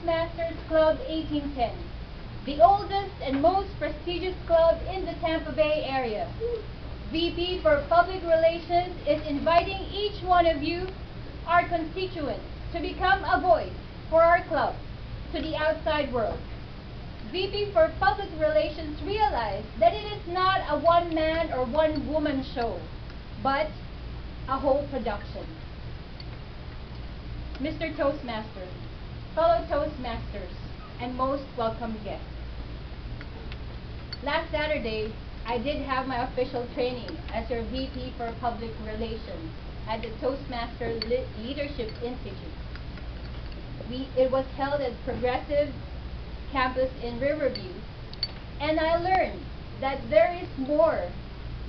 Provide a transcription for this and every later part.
Toastmasters Club 1810, the oldest and most prestigious club in the Tampa Bay area. VP for Public Relations is inviting each one of you, our constituents, to become a voice for our club to the outside world. VP for Public Relations realized that it is not a one-man or one-woman show, but a whole production. Mr. Toastmaster, fellow Toastmasters, and most welcome guests. Last Saturday, I did have my official training as your VP for Public Relations at the Toastmaster Leadership Institute. It was held at Progressive Campus in Riverview, and I learned that there is more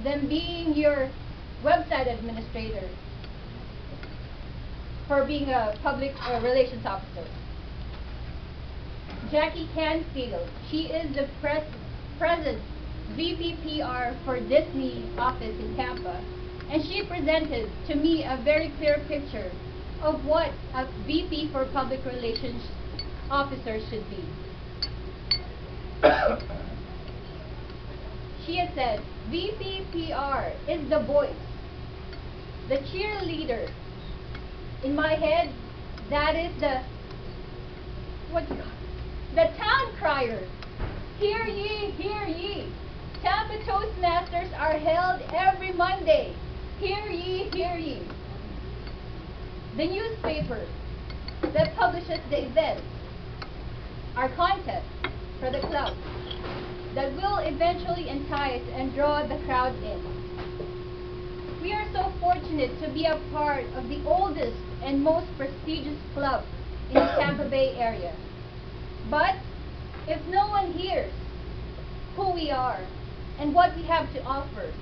than being your website administrator for being a public relations officer. Jackie Canfield, she is the present VP PR for Disney office in Tampa, and she presented to me a very clear picture of what a VP for Public Relations officer should be. She has said, VP PR is the voice, the cheerleader. In my head, that is the town crier. Hear ye, hear ye. Tampa Toastmasters are held every Monday. Hear ye, hear ye. The newspaper that publishes the events are contests for the club that will eventually entice and draw the crowd in. We are so fortunate to be a part of the oldest and most prestigious club in the Tampa Bay area. But if no one hears who we are and what we have to offer,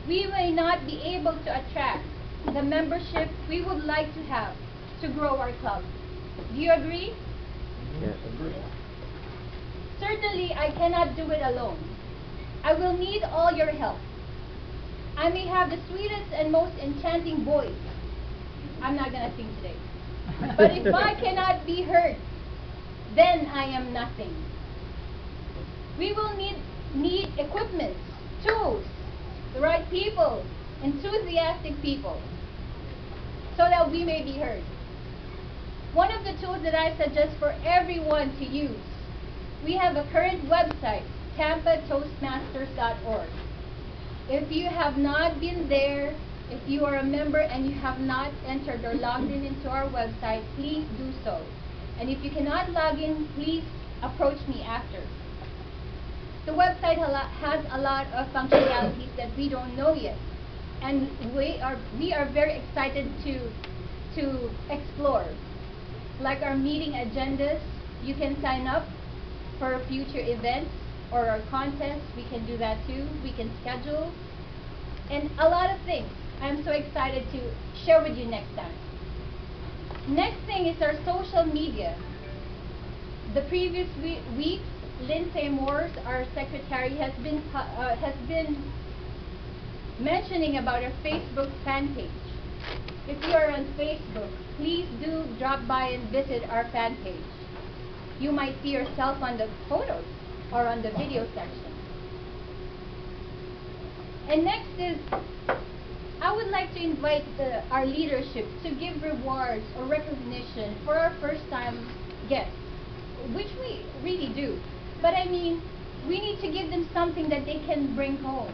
we may not be able to attract the membership we would like to have to grow our club. Do you agree? Yes, agree. Certainly, I cannot do it alone. I will need all your help. I may have the sweetest and most enchanting voice. I'm not going to sing today. But if I cannot be heard, then I am nothing. We will need equipment, tools, the right people, enthusiastic people, so that we may be heard. One of the tools that I suggest for everyone to use, we have a current website, tampatoastmasters.org. If you have not been there, if you are a member and you have not entered or logged in into our website, please do so. And if you cannot log in, please approach me after. The website has a lot of functionalities that we don't know yet, and we are very excited to explore. Like our meeting agendas, you can sign up for future events or our contests. We can do that too. We can schedule, and a lot of things. I'm so excited to share with you next time. Next thing is our social media. The previous week, Lindsay Moores, our secretary, has been mentioning about our Facebook fan page. If you are on Facebook, please do drop by and visit our fan page. You might see yourself on the photos or on the video section. And next is, I would like to invite our leadership to give rewards or recognition for our first-time guests, which we really do. But I mean, we need to give them something that they can bring home.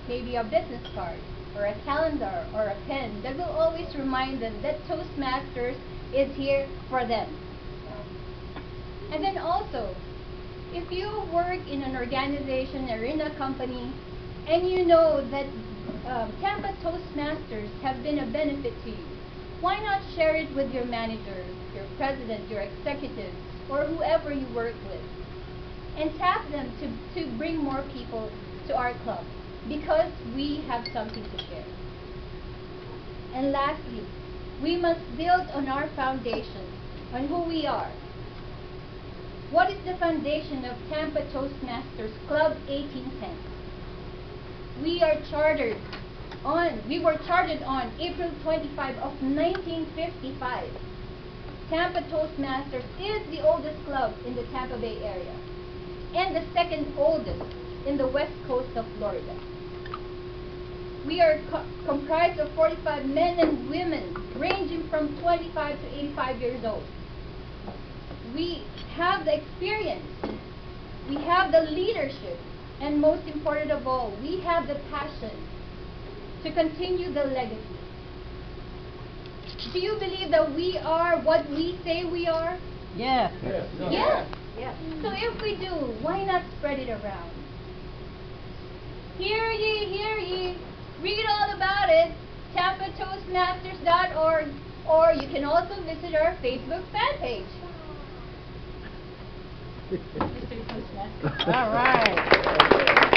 Maybe a business card, or a calendar, or a pen that will always remind them that Toastmasters is here for them. And then also, if you work in an organization or in a company, and you know that Tampa Toastmasters have been a benefit to you, why not share it with your manager, your president, your executives, or whoever you work with, and tap them to bring more people to our club, because we have something to share. And lastly, we must build on our foundation, on who we are. What is the foundation of Tampa Toastmasters Club 1810? We were chartered on April 25 of 1955. Tampa Toastmasters is the oldest club in the Tampa Bay area and the second oldest in the west coast of Florida. We are comprised of 45 men and women ranging from 25 to 85 years old. We have the experience, we have the leadership, and most important of all, we have the passion to continue the legacy. Do you believe that we are what we say we are? Yes. Yes. Yes. Yes. So if we do, why not spread it around? Hear ye, read all about it, TampaToastmasters.org, or you can also visit our Facebook fan page. Mr. Toastmaster. All right.